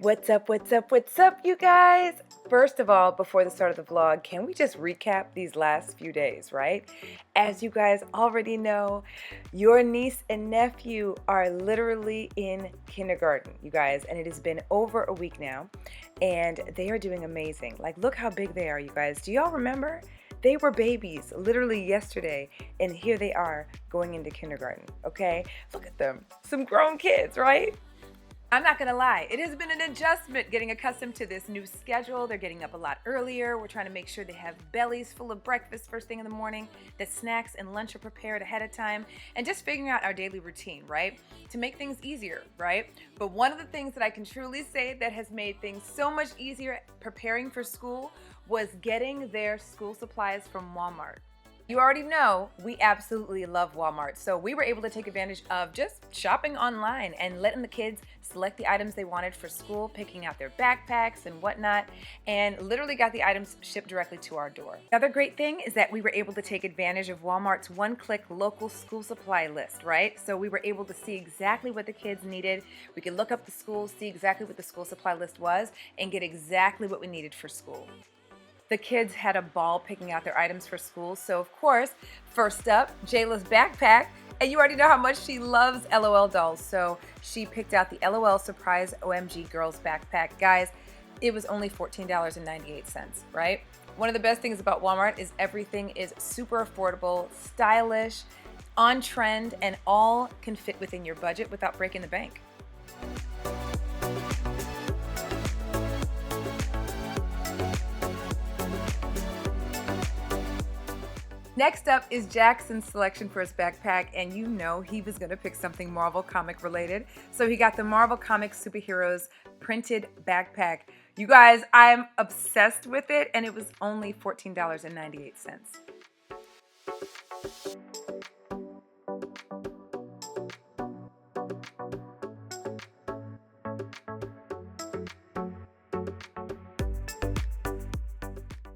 What's up, what's up, what's up, you guys? First of all, before the start of the vlog, can we just recap these last few days, right? As you guys already know, your niece and nephew are literally in kindergarten, you guys, and it has been over a week now, and they are doing amazing. Like, look how big they are, you guys. Do y'all remember? They were babies literally yesterday, and here they are going into kindergarten, okay? Look at them, some grown kids, right? I'm not gonna lie, it has been an adjustment getting accustomed to this new schedule. They're getting up a lot earlier. We're trying to make sure they have bellies full of breakfast first thing in the morning, that snacks and lunch are prepared ahead of time, and just figuring out our daily routine, right? To make things easier, right? But one of the things that I can truly say that has made things so much easier preparing for school was getting their school supplies from Walmart. You already know we absolutely love Walmart, so we were able to take advantage of just shopping online and letting the kids select the items they wanted for school, picking out their backpacks and whatnot, and literally got the items shipped directly to our door. Another great thing is that we were able to take advantage of Walmart's one-click local school supply list, right? So we were able to see exactly what the kids needed. We could look up the school, see exactly what the school supply list was, and get exactly what we needed for school. The kids had a ball picking out their items for school. So of course, first up, Jayla's backpack. And you already know how much she loves LOL dolls. So she picked out the LOL Surprise OMG Girls backpack. Guys, it was only $14.98, right? One of the best things about Walmart is everything is super affordable, stylish, on trend, and all can fit within your budget without breaking the bank. Next up is Jackson's selection for his backpack, and you know he was gonna pick something Marvel comic related. So he got the Marvel Comics Superheroes printed backpack. You guys, I'm obsessed with it, and it was only $14.98.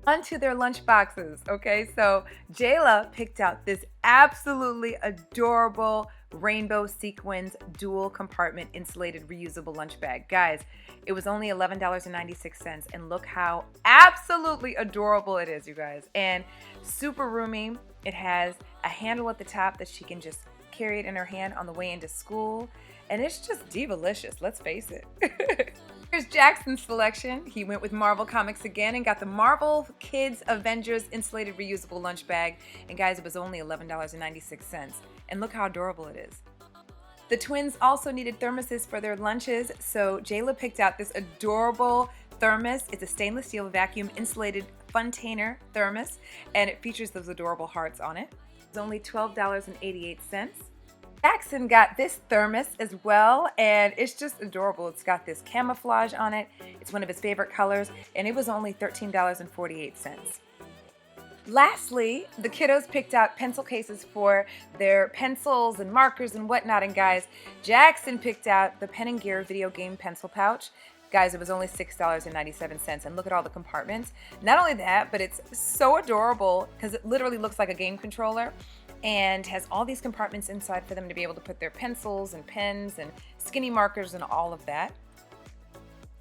Onto their lunch boxes, okay? So Jayla picked out this absolutely adorable rainbow sequins dual compartment insulated reusable lunch bag. Guys, it was only $11.96, and look how absolutely adorable it is, you guys. And super roomy. It has a handle at the top that she can just carry it in her hand on the way into school. And it's just divalicious, let's face it. Here's Jackson's selection. He went with Marvel Comics again and got the Marvel Kids Avengers insulated reusable lunch bag. And guys, it was only $11.96. And look how adorable it is. The twins also needed thermoses for their lunches, so Jayla picked out this adorable thermos. It's a stainless steel vacuum insulated Funtainer thermos, and it features those adorable hearts on it. It's only $12.88. Jackson got this thermos as well, and it's just adorable. It's got this camouflage on it. It's one of his favorite colors, and it was only $13.48. Lastly, the kiddos picked out pencil cases for their pencils and markers and whatnot, and guys, Jackson picked out the Pen & Gear video game pencil pouch. Guys, it was only $6.97, and look at all the compartments. Not only that, but it's so adorable because it literally looks like a game controller and has all these compartments inside for them to be able to put their pencils and pens and skinny markers and all of that.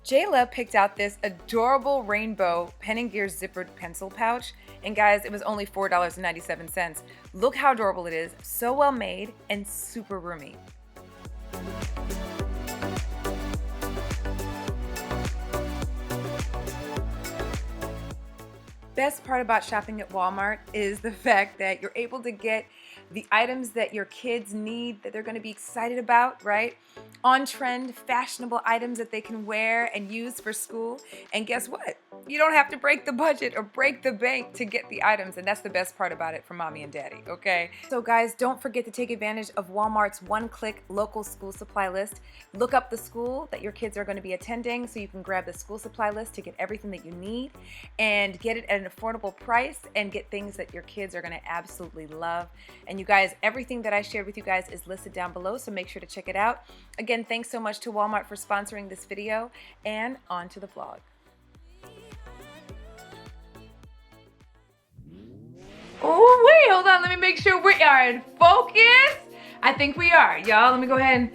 Jayla picked out this adorable rainbow Pen & Gear zippered pencil pouch, and guys, it was only $4.97. Look how adorable it is, so well made and super roomy. Best part about shopping at Walmart is the fact that you're able to get the items that your kids need, that they're going to be excited about, right? On trend, fashionable items that they can wear and use for school. And guess what? You don't have to break the budget or break the bank to get the items, and that's the best part about it for mommy and daddy, okay? So guys, don't forget to take advantage of Walmart's one-click local school supply list. Look up the school that your kids are going to be attending so you can grab the school supply list to get everything that you need and get it at an affordable price and get things that your kids are going to absolutely love. And you guys, everything that I shared with you guys is listed down below, so make sure to check it out. Again, thanks so much to Walmart for sponsoring this video, and on to the vlog. Oh, wait, hold on. Let me make sure we are in focus. I think we are, y'all. Let me go ahead and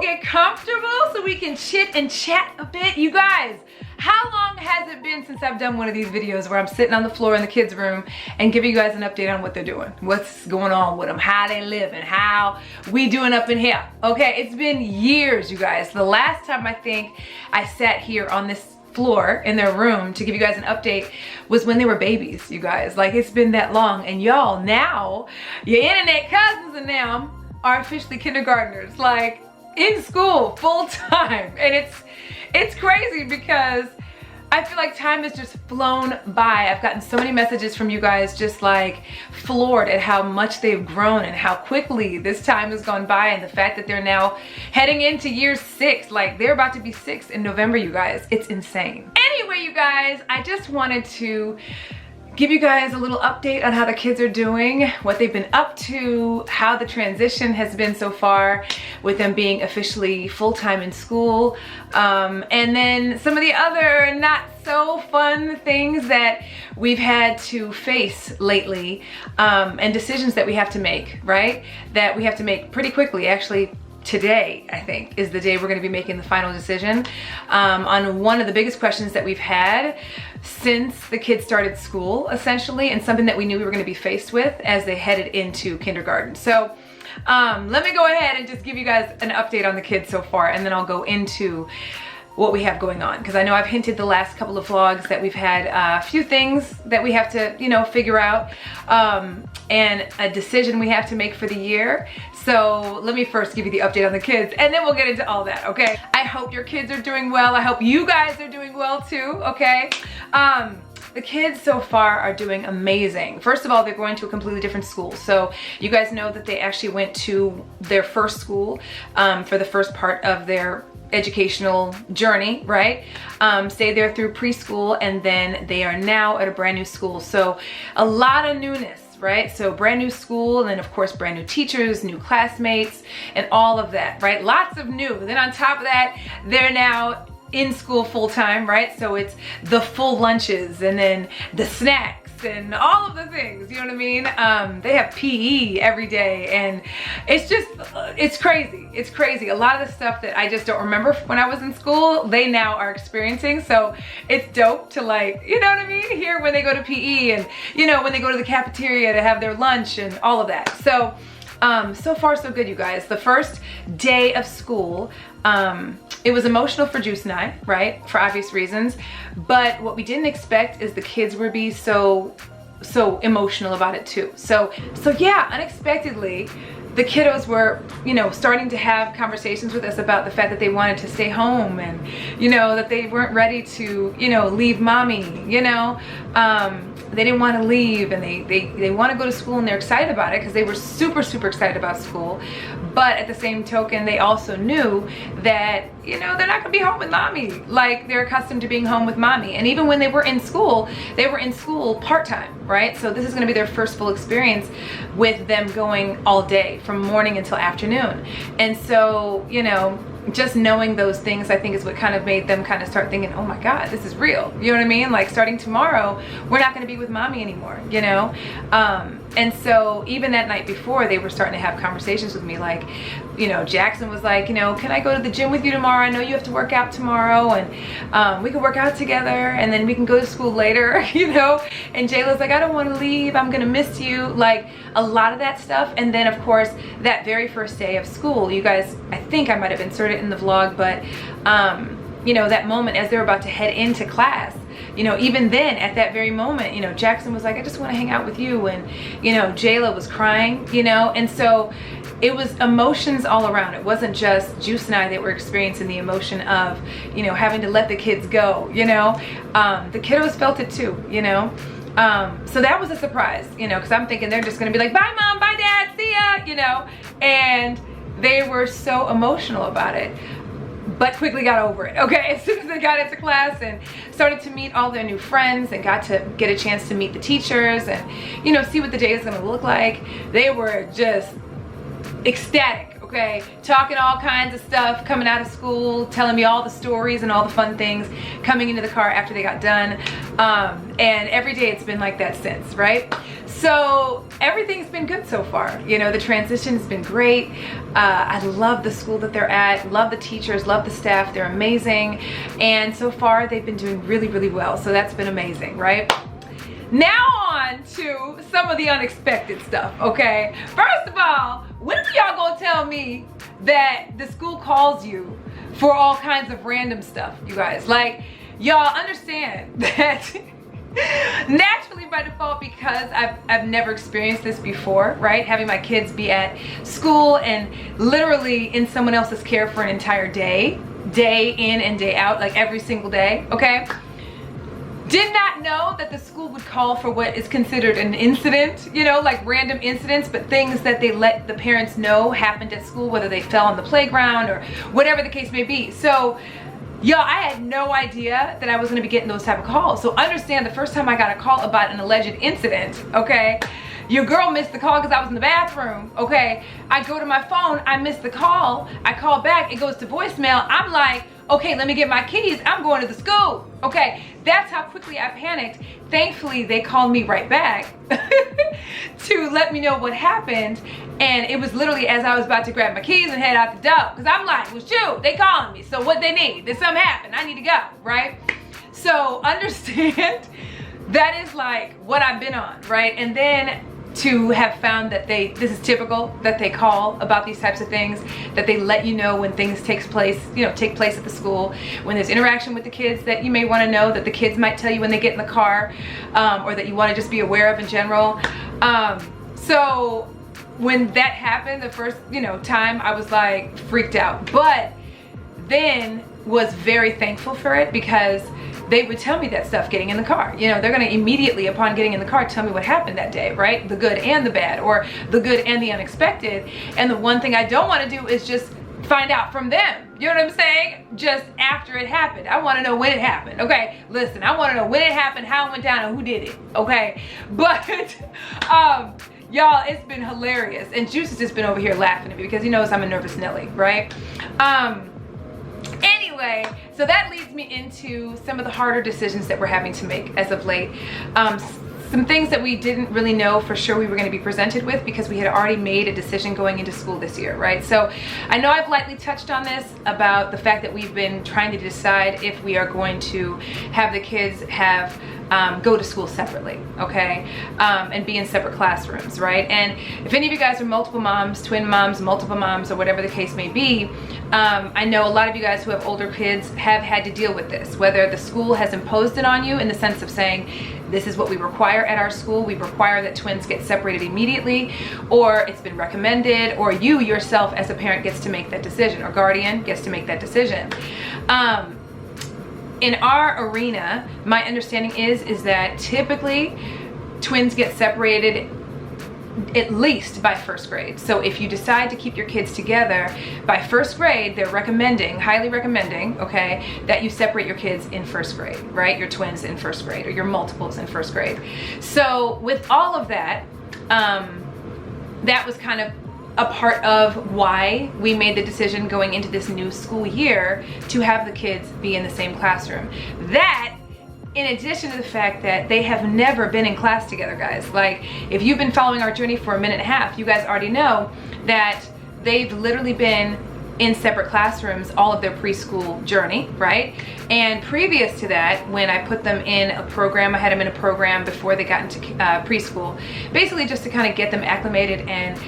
get comfortable so we can chit and chat a bit. You guys, how long has it been since I've done one of these videos where I'm sitting on the floor in the kids' room and giving you guys an update on what they're doing, what's going on with them, how they live, and how we doing up in here? Okay, it's been years, you guys. The last time I think I sat here on this floor in their room to give you guys an update was when they were babies, you guys. Like, it's been that long. And y'all, now your internet cousins and them are officially kindergartners, like in school full time. And it's crazy because I feel like time has just flown by. I've gotten so many messages from you guys just like floored at how much they've grown and how quickly this time has gone by, and the fact that they're now heading into year 6. Like, they're about to be 6 in November, you guys. It's insane. Anyway, you guys, I just wanted to give you guys a little update on how the kids are doing, what they've been up to, how the transition has been so far with them being officially full-time in school, and then some of the other not so fun things that we've had to face lately, and decisions that we have to make, right? That we have to make pretty quickly. Actually, today, I think, is the day we're going to be making the final decision on one of the biggest questions that we've had since the kids started school, essentially, and something that we knew we were going to be faced with as they headed into kindergarten. So let me go ahead and just give you guys an update on the kids so far, and then I'll go into what we have going on, because I know I've hinted the last couple of vlogs that we've had a few things that we have to, you know, figure out, and a decision we have to make for the year. So let me first give you the update on the kids, and then we'll get into all that, okay? I hope your kids are doing well. I hope you guys are doing well too, okay? The kids so far are doing amazing. First of all, they're going to a completely different school. So you guys know that they actually went to their first school for the first part of their educational journey, right? Stayed there through preschool, and then they are now at a brand new school. So a lot of newness, right? So brand new school, and then of course brand new teachers, new classmates, and all of that, right? Lots of new. And then on top of that, they're now in school full time, right? So it's the full lunches, and then the snacks, and all of the things, you know what I mean? They have PE every day, and it's just, it's crazy. It's crazy. A lot of the stuff that I just don't remember when I was in school, they now are experiencing. So it's dope to, like, you know what I mean? Hear when they go to PE, and, you know, when they go to the cafeteria to have their lunch and all of that. So, so far so good, you guys. The first day of school, it was emotional for Juice and I, right? For obvious reasons. But what we didn't expect is the kids would be so emotional about it too. So yeah, unexpectedly, the kiddos were, you know, starting to have conversations with us about the fact that they wanted to stay home, and, you know, that they weren't ready to, you know, leave mommy, you know. They didn't want to leave, and they want to go to school, and they're excited about it because they were super excited about school. But at the same token, they also knew that, you know, they're not gonna be home with mommy like they're accustomed to being home with mommy. And even when they were in school part-time, right? So this is gonna be their first full experience with them going all day from morning until afternoon. And so, you know, just knowing those things, I think, is what kind of made them kind of start thinking, oh my God, this is real. You know what I mean? Like, starting tomorrow, we're not gonna be with mommy anymore, you know? And so even that night before, they were starting to have conversations with me, like, you know, Jackson was like, you know, can I go to the gym with you tomorrow? I know you have to work out tomorrow, and we can work out together, and then we can go to school later, you know? And Jayla's like, I don't want to leave, I'm gonna miss you. Like, a lot of that stuff. And then of course, that very first day of school, you guys, I think I might have inserted it in the vlog, but you know, that moment as they were about to head into class, you know, even then, at that very moment, you know, Jackson was like, I just want to hang out with you, and, you know, Jayla was crying, you know. And so it was emotions all around. It wasn't just Juice and I that were experiencing the emotion of, you know, having to let the kids go, you know. The kiddos felt it too, you know. So that was a surprise, you know, because I'm thinking they're just gonna be like, bye mom, bye dad, see ya, you know. And they were so emotional about it, but quickly got over it, okay? As soon as they got into class and started to meet all their new friends and got to get a chance to meet the teachers and, you know, see what the day is gonna look like, they were just ecstatic, okay? Talking all kinds of stuff, coming out of school, telling me all the stories and all the fun things, coming into the car after they got done. And every day it's been like that since, right? So everything's been good so far. You know, the transition's been great. I love the school that they're at, love the teachers, love the staff. They're amazing. And so far they've been doing really, really well. So that's been amazing, right? Now on to some of the unexpected stuff, okay? First of all, when are y'all gonna tell me that the school calls you for all kinds of random stuff, you guys? Like, y'all understand that naturally by default, because I've never experienced this before, right? Having my kids be at school and literally in someone else's care for an entire day in and day out, like every single day, okay? Did not know that the school would call for what is considered an incident, you know, like random incidents, but things that they let the parents know happened at school, whether they fell on the playground or whatever the case may be. So, y'all, I had no idea that I was gonna be getting those type of calls. So understand, the first time I got a call about an alleged incident, okay, your girl missed the call because I was in the bathroom, okay? I go to my phone, I missed the call, I call back, it goes to voicemail. I'm like, okay, let me get my keys, I'm going to the school, okay? That's how quickly I panicked. Thankfully, they called me right back to let me know what happened. And it was literally as I was about to grab my keys and head out the door. Because I'm like, well, shoot, they calling me. So what they need? Did something happen? I need to go, right? So understand that is like what I've been on, right? And then to have found that this is typical, that they call about these types of things, that they let you know when things take place at the school, when there's interaction with the kids that you may want to know, that the kids might tell you when they get in the car, or that you want to just be aware of in general. So when that happened the first, time, I was like freaked out, but then was very thankful for it, because they would tell me that stuff getting in the car. They're gonna immediately, upon getting in the car, tell me what happened that day, right? The good and the bad, or the good and the unexpected. And the one thing I don't wanna do is just find out from them. You know what I'm saying? Just after it happened. I wanna know when it happened, okay? Listen, I wanna know when it happened, how it went down, and who did it, okay? But, y'all, it's been hilarious. And Juice has just been over here laughing at me because he knows I'm a nervous Nelly, right? Anyway, so that leads me into some of the harder decisions that we're having to make as of late. Some things that we didn't really know for sure we were going to be presented with, because we had already made a decision going into school this year, right? So I know I've lightly touched on this about the fact that we've been trying to decide if we are going to have the kids go to school separately, okay? And be in separate classrooms, right? And if any of you guys are multiple moms, twin moms, multiple moms, or whatever the case may be, I know a lot of you guys who have older kids have had to deal with this, whether the school has imposed it on you in the sense of saying, this is what we require at our school, we require that twins get separated immediately, or it's been recommended, or you yourself as a parent gets to make that decision, or guardian gets to make that decision. In our arena, my understanding is that typically twins get separated at least by first grade. So if you decide to keep your kids together, by first grade, they're recommending, highly recommending, okay, that you separate your kids in first grade, right? Your twins in first grade, or your multiples in first grade. So with all of that, that was kind of a part of why we made the decision going into this new school year to have the kids be in the same classroom. That, in addition to the fact that they have never been in class together, guys. Like, if you've been following our journey for a minute and a half, you guys already know that they've literally been in separate classrooms all of their preschool journey, right? And previous to that, when I put them in a program, I had them in a program before they got into preschool, basically just to kind of get them acclimated and,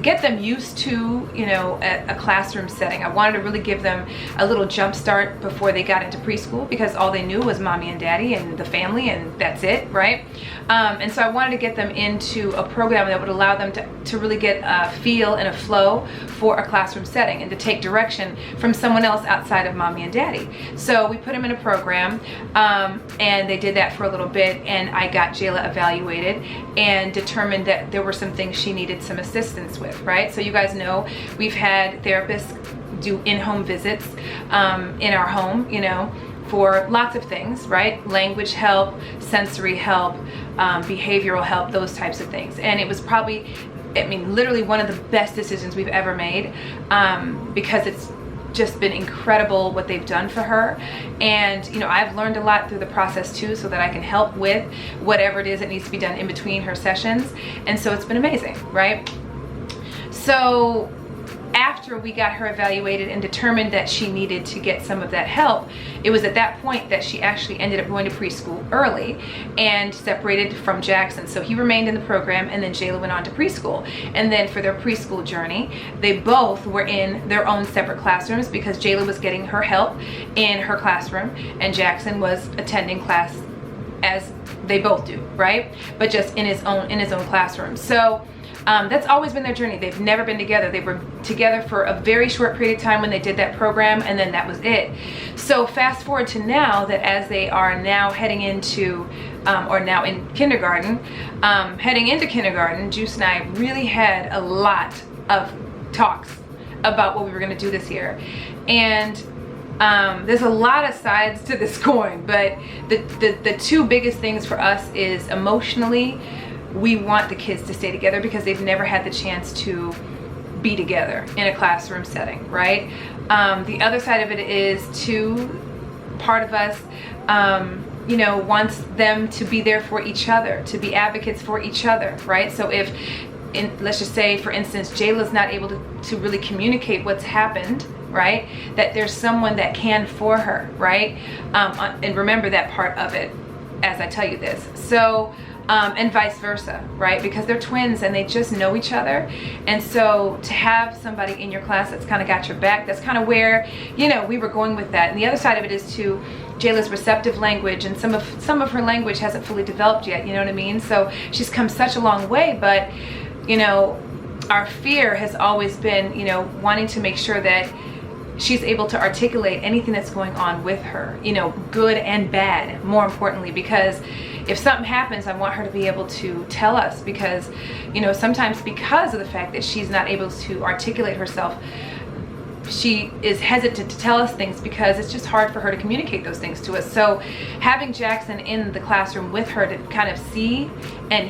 get them used to, a classroom setting. I wanted to really give them a little jump start before they got into preschool, because all they knew was mommy and daddy and the family, and that's it, right? And so I wanted to get them into a program that would allow them to really get a feel and a flow for a classroom setting, and to take direction from someone else outside of mommy and daddy. So we put them in a program, and they did that for a little bit, and I got Jayla evaluated and determined that there were some things she needed some assistance with, right? So you guys know we've had therapists do in-home visits in our home, for lots of things, right? Language help, sensory help, behavioral help, those types of things. And it was probably, literally one of the best decisions we've ever made, because it's just been incredible what they've done for her. And you know, I've learned a lot through the process too, so that I can help with whatever it is that needs to be done in between her sessions. And so it's been amazing, right? So after we got her evaluated and determined that she needed to get some of that help, it was at that point that she actually ended up going to preschool early and separated from Jackson. So he remained in the program, and then Jayla went on to preschool. And then for their preschool journey, they both were in their own separate classrooms, because Jayla was getting her help in her classroom and Jackson was attending class as they both do, right? But just in his own classroom. So that's always been their journey. They've never been together. They were together for a very short period of time when they did that program, and then that was it. So fast forward to now, that as they are now heading into, or now in kindergarten, heading into kindergarten, Juice and I really had a lot of talks about what we were going to do this year. And there's a lot of sides to this coin, but the two biggest things for us is emotionally, we want the kids to stay together because they've never had the chance to be together in a classroom setting, right? The other side of it is part of us, you know, wants them to be there for each other, to be advocates for each other, right? So if, let's just say, for instance, Jayla's not able to really communicate what's happened, right? That there's someone that can for her, right? And remember that part of it as I tell you this. So, and vice versa, right? Because they're twins and they just know each other. And so to have somebody in your class that's kind of got your back, that's kind of where, you know, we were going with that. And the other side of it is to Jayla's receptive language, and some of her language hasn't fully developed yet, you know what I mean? So she's come such a long way, but, you know, our fear has always been, you know, wanting to make sure that she's able to articulate anything that's going on with her, you know, good and bad, more importantly, because if something happens, I want her to be able to tell us, because, you know, sometimes because of the fact that she's not able to articulate herself, she is hesitant to tell us things because it's just hard for her to communicate those things to us. So having Jackson in the classroom with her to kind of see and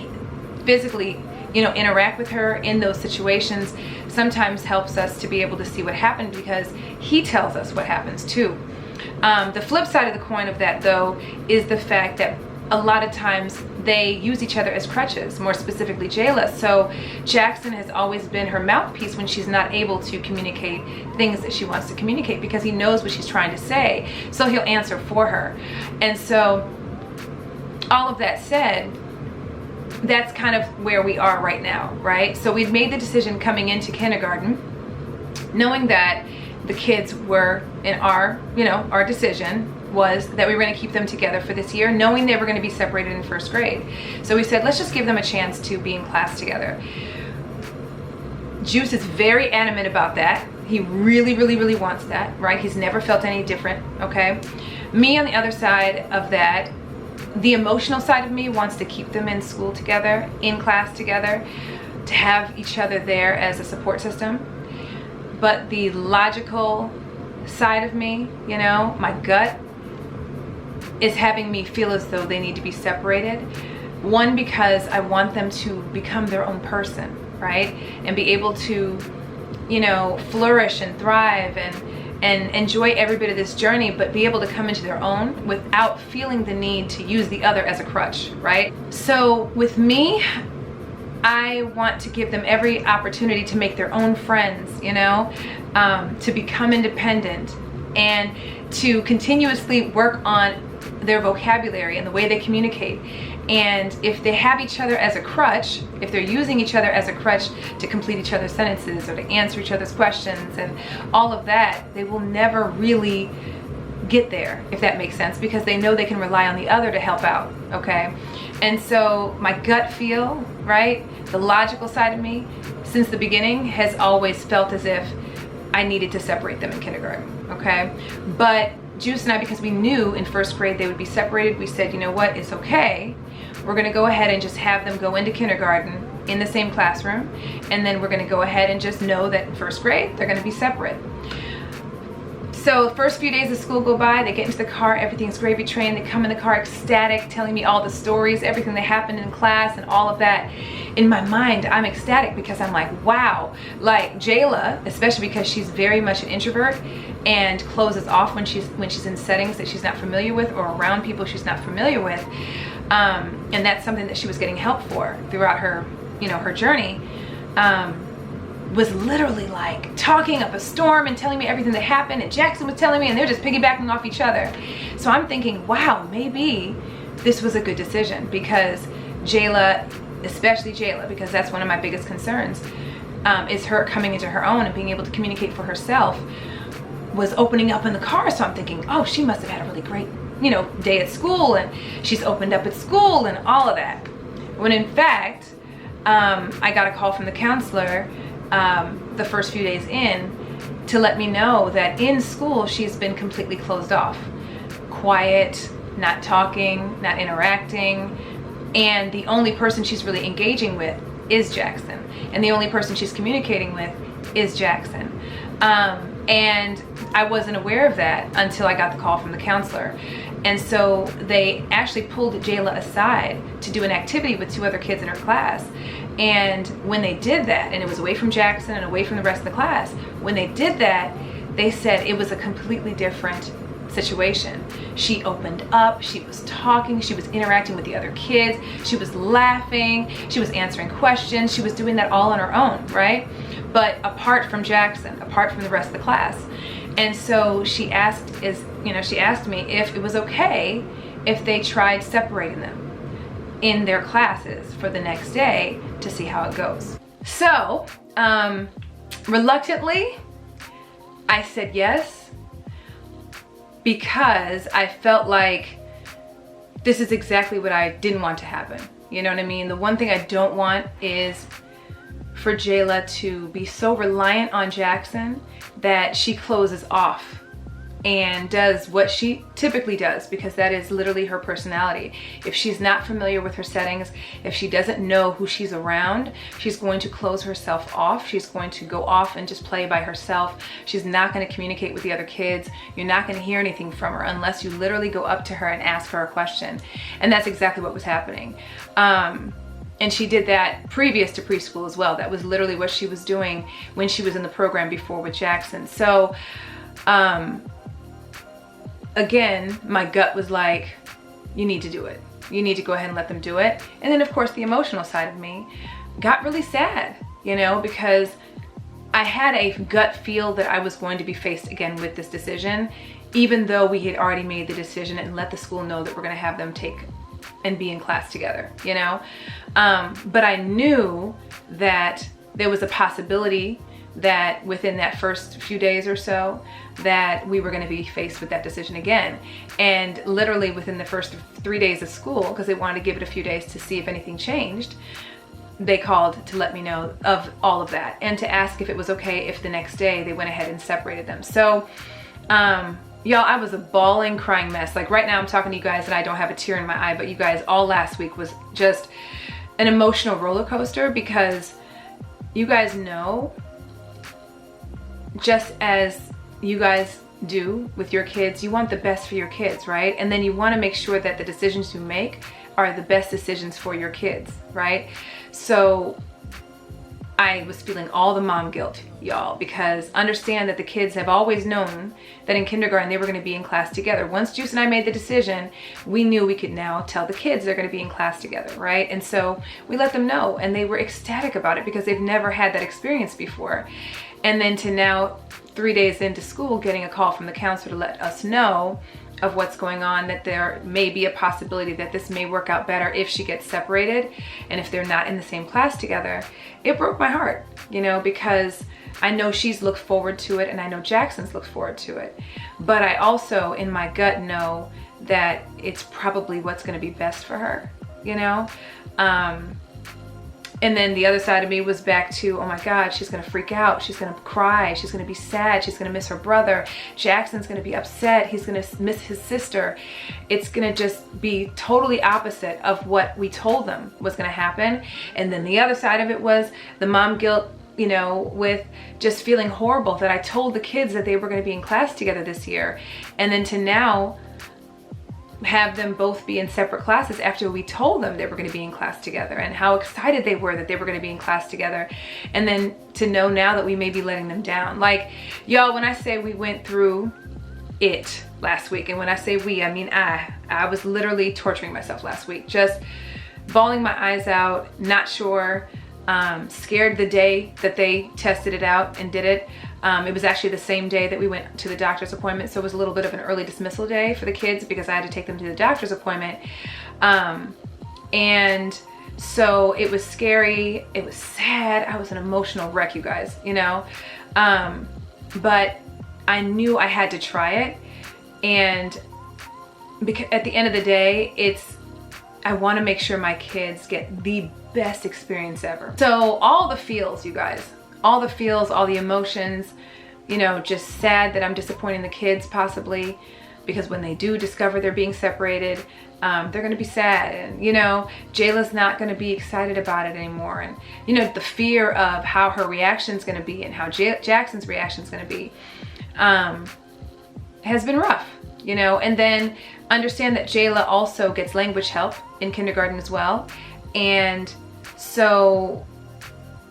physically, you know, interact with her in those situations sometimes helps us to be able to see what happened, because he tells us what happens too. The flip side of the coin of that, though, is the fact that a lot of times they use each other as crutches, more specifically Jayla. So Jackson has always been her mouthpiece when she's not able to communicate things that she wants to communicate, because he knows what she's trying to say, so he'll answer for her. And so all of that said, that's kind of where we are right now, right? So we've made the decision coming into kindergarten, knowing that the kids were in our, you know, our decision was that we were going to keep them together for this year, knowing they were going to be separated in first grade. So we said, let's just give them a chance to be in class together. Juice is very adamant about that. He really, really, really wants that, right? He's never felt any different, okay? Me, on the other side of that, the emotional side of me wants to keep them in school together, in class together, to have each other there as a support system. But the logical side of me, you know, my gut, is having me feel as though they need to be separated. One, because I want them to become their own person, right? And be able to, you know, flourish and thrive and enjoy every bit of this journey, but be able to come into their own without feeling the need to use the other as a crutch, right? So with me, I want to give them every opportunity to make their own friends, you know, to become independent and to continuously work on their vocabulary and the way they communicate. And if they have each other as a crutch, if they're using each other as a crutch to complete each other's sentences or to answer each other's questions and all of that, they will never really get there, if that makes sense, because they know they can rely on the other to help out, okay? And so my gut feel, right, the logical side of me, since the beginning, has always felt as if I needed to separate them in kindergarten, okay? But Juice and I, because we knew in first grade they would be separated, we said, you know what, it's okay. We're gonna go ahead and just have them go into kindergarten in the same classroom, and then we're gonna go ahead and just know that in first grade, they're gonna be separate. So the first few days of school go by, they get into the car, everything's gravy train, they come in the car ecstatic, telling me all the stories, everything that happened in class and all of that. In my mind, I'm ecstatic because I'm like, wow, like Jayla, especially because she's very much an introvert, and closes off when she's in settings that she's not familiar with or around people she's not familiar with. And that's something that she was getting help for throughout her, her journey. Was literally like talking up a storm and telling me everything that happened, and Jackson was telling me, and they're just piggybacking off each other. So I'm thinking, wow, maybe this was a good decision, because Jayla, especially Jayla, because that's one of my biggest concerns, is her coming into her own and being able to communicate for herself, was opening up in the car. So I'm thinking, oh, she must have had a really great, day at school, and she's opened up at school and all of that. When in fact, I got a call from the counselor the first few days in to let me know that in school she's been completely closed off, quiet, not talking, not interacting, and the only person she's really engaging with is Jackson, and the only person she's communicating with is Jackson. And I wasn't aware of that until I got the call from the counselor. And so they actually pulled Jayla aside to do an activity with 2 other kids in her class. And when they did that, and it was away from Jackson and away from the rest of the class, when they did that, they said it was a completely different situation. She opened up, she was talking, she was interacting with the other kids, she was laughing, she was answering questions, she was doing that all on her own, right? But apart from Jackson, apart from the rest of the class. And so she asked me if it was okay if they tried separating them in their classes for the next day to see how it goes. So, reluctantly, I said yes, because I felt like this is exactly what I didn't want to happen. You know what I mean? The one thing I don't want is for Jayla to be so reliant on Jackson that she closes off and does what she typically does, because that is literally her personality. If she's not familiar with her settings, if she doesn't know who she's around, she's going to close herself off. She's going to go off and just play by herself. She's not going to communicate with the other kids. You're not going to hear anything from her unless you literally go up to her and ask her a question. And that's exactly what was happening. And she did that previous to preschool as well. That was literally what she was doing when she was in the program before with Jackson. So, again, my gut was like, you need to do it. You need to go ahead and let them do it. And then of course the emotional side of me got really sad, because I had a gut feel that I was going to be faced again with this decision, even though we had already made the decision and let the school know that we're gonna have them take and be in class together, But I knew that there was a possibility that within that first few days or so that we were going to be faced with that decision again. And literally within the first 3 days of school, because they wanted to give it a few days to see if anything changed, they called to let me know of all of that and to ask if it was okay if the next day they went ahead and separated them. So y'all, I was a bawling, crying mess. Like right now I'm talking to you guys and I don't have a tear in my eye, but you guys, all last week was just an emotional roller coaster, because you guys know, just as you guys do with your kids, you want the best for your kids, right? And then you want to make sure that the decisions you make are the best decisions for your kids, right? So I was feeling all the mom guilt, y'all, because understand that the kids have always known that in kindergarten they were going to be in class together. Once Juice and I made the decision, we knew we could now tell the kids they're going to be in class together, right? And so we let them know, and they were ecstatic about it because they've never had that experience before. And then to now, 3 days into school, getting a call from the counselor to let us know of what's going on, that there may be a possibility that this may work out better if she gets separated and if they're not in the same class together. It broke my heart, because I know she's looked forward to it and I know Jackson's looked forward to it. But I also, in my gut, know that it's probably what's going to be best for her, And then the other side of me was back to, oh my God, she's gonna freak out. She's gonna cry. She's gonna be sad. She's gonna miss her brother. Jackson's gonna be upset. He's gonna miss his sister. It's gonna just be totally opposite of what we told them was gonna happen. And then the other side of it was the mom guilt, with just feeling horrible that I told the kids that they were gonna be in class together this year. And then to now have them both be in separate classes after we told them they were going to be in class together, and how excited they were that they were going to be in class together. And then to know now that we may be letting them down. Like, y'all, when I say we went through it last week, and when I say we, I mean I was literally torturing myself last week, just bawling my eyes out, not sure, scared the day that they tested it out and did it. It was actually the same day that we went to the doctor's appointment, so it was a little bit of an early dismissal day for the kids because I had to take them to the doctor's appointment. And so it was scary, it was sad, I was an emotional wreck, you guys, you know? But I knew I had to try it, and because at the end of the day, I want to make sure my kids get the best experience ever. So all the feels, you guys, all the feels, all the emotions, you know, just sad that I'm disappointing the kids possibly, because when they do discover they're being separated, they're going to be sad, and you know, Jayla's not going to be excited about it anymore, and you know, the fear of how her reaction is going to be and how Jackson's reaction is going to be has been rough, you know. And then understand that Jayla also gets language help in kindergarten as well, and so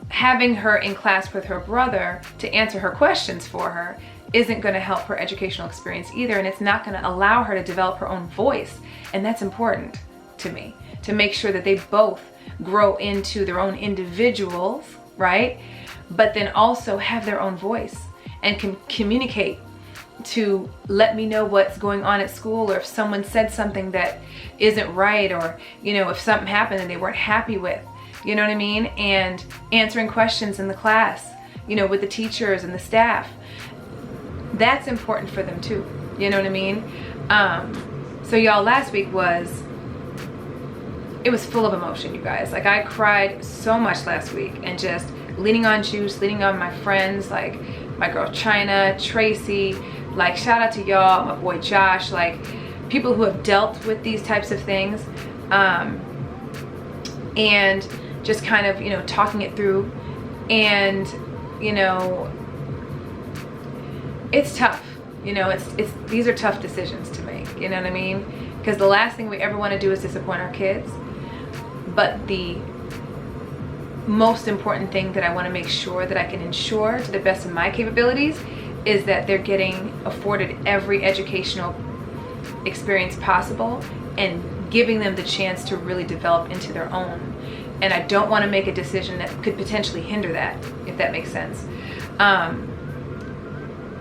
having her in class with her brother to answer her questions for her isn't going to help her educational experience either, and it's not going to allow her to develop her own voice. And that's important to me, to make sure that they both grow into their own individuals, right? But then also have their own voice and can communicate to let me know what's going on at school, or if someone said something that isn't right, or you know, if something happened and they weren't happy with, you know what I mean? And answering questions in the class, you know, with the teachers and the staff. That's important for them too, you know what I mean? So y'all, last week it was full of emotion, you guys. Like, I cried so much last week, and just leaning on Juice, leaning on my friends, like my girl China, Tracy, like shout out to y'all, my boy Josh, like people who have dealt with these types of things, and just kind of, you know, talking it through. And you know, it's tough, you know, these are tough decisions to make, you know what I mean? Because the last thing we ever want to do is disappoint our kids, but the most important thing that I want to make sure that I can ensure to the best of my capabilities is that they're getting afforded every educational experience possible, and giving them the chance to really develop into their own. And I don't want to make a decision that could potentially hinder that, if that makes sense.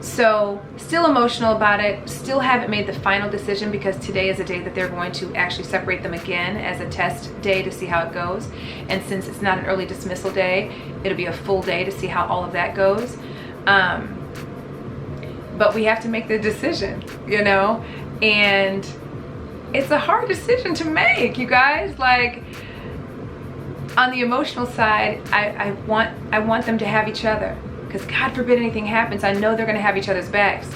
So still emotional about it, still haven't made the final decision, because today is a day that they're going to actually separate them again as a test day to see how it goes. And since it's not an early dismissal day, it'll be a full day to see how all of that goes. But we have to make the decision, you know, and it's a hard decision to make, you guys. Like, on the emotional side, I want them to have each other, because God forbid anything happens, I know they're going to have each other's backs.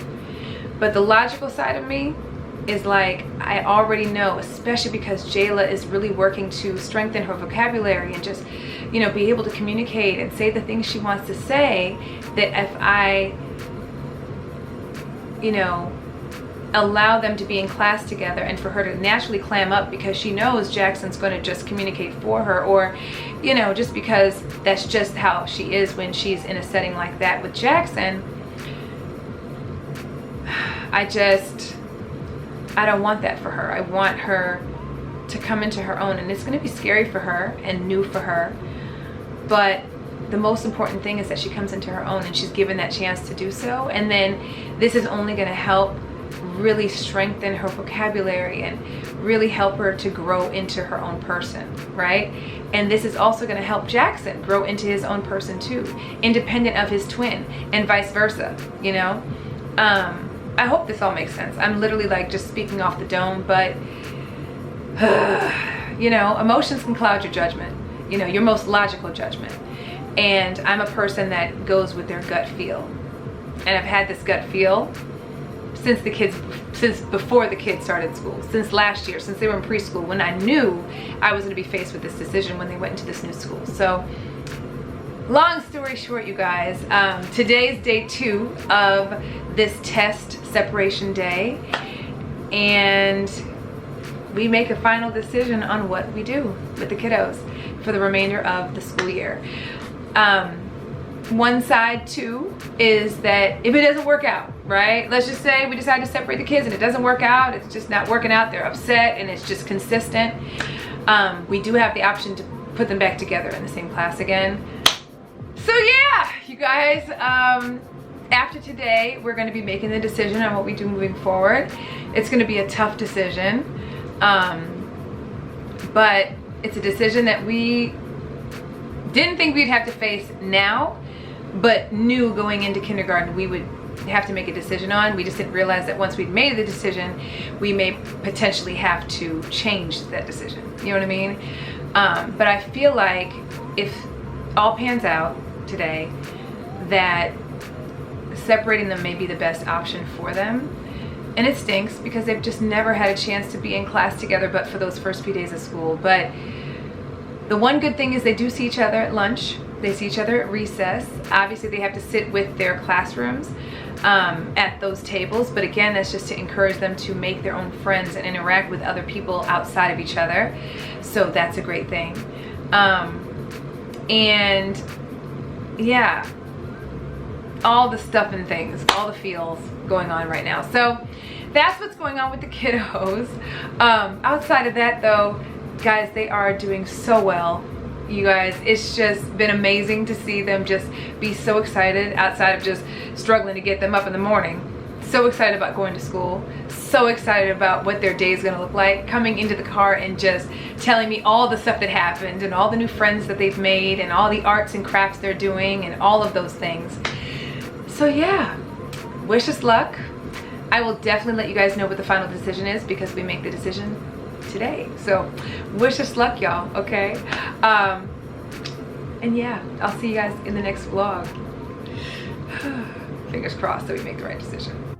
But the logical side of me is like, I already know, especially because Jayla is really working to strengthen her vocabulary and just, you know, be able to communicate and say the things she wants to say, that if I, you know, allow them to be in class together, and for her to naturally clam up because she knows Jackson's going to just communicate for her, or you know, just because that's just how she is when she's in a setting like that with Jackson, I don't want that for her. I want her to come into her own, and it's going to be scary for her and new for her, but the most important thing is that she comes into her own and she's given that chance to do so. And then this is only going to help really strengthen her vocabulary and really help her to grow into her own person, right? And this is also going to help Jackson grow into his own person too, independent of his twin, and vice versa, you know? I hope this all makes sense. I'm literally like just speaking off the dome, but you know, emotions can cloud your judgment, you know, your most logical judgment. And I'm a person that goes with their gut feel, and I've had this gut feel since before the kids started school, since last year, since they were in preschool, when I knew I was going to be faced with this decision when they went into this new school. So long story short, you guys, today's day 2 of this test separation day, and we make a final decision on what we do with the kiddos for the remainder of the school year. One side too is that if it doesn't work out, right? Let's just say we decide to separate the kids and it doesn't work out, it's just not working out, they're upset and it's just consistent. We do have the option to put them back together in the same class again. So yeah, you guys, after today, we're gonna be making the decision on what we do moving forward. It's gonna be a tough decision, but it's a decision that we didn't think we'd have to face now, but knew going into kindergarten we would have to make a decision on. We just didn't realize that once we'd made the decision, we may potentially have to change that decision. You know what I mean? But I feel like if all pans out today, that separating them may be the best option for them. And it stinks because they've just never had a chance to be in class together but for those first few days of school. But the one good thing is they do see each other at lunch. They see each other at recess. Obviously they have to sit with their classrooms at those tables, but again, that's just to encourage them to make their own friends and interact with other people outside of each other. So that's a great thing. And yeah, all the stuff and things, all the feels going on right now. So that's what's going on with the kiddos. Outside of that though, guys, they are doing so well. You guys, it's just been amazing to see them just be so excited outside of just struggling to get them up in the morning. So excited about going to school, so excited about what their day is gonna look like, coming into the car and just telling me all the stuff that happened and all the new friends that they've made and all the arts and crafts they're doing and all of those things. So yeah, wish us luck. I will definitely let you guys know what the final decision is because we make the decision today. So wish us luck, y'all, okay? And yeah, I'll see you guys in the next vlog. Fingers crossed that we make the right decision.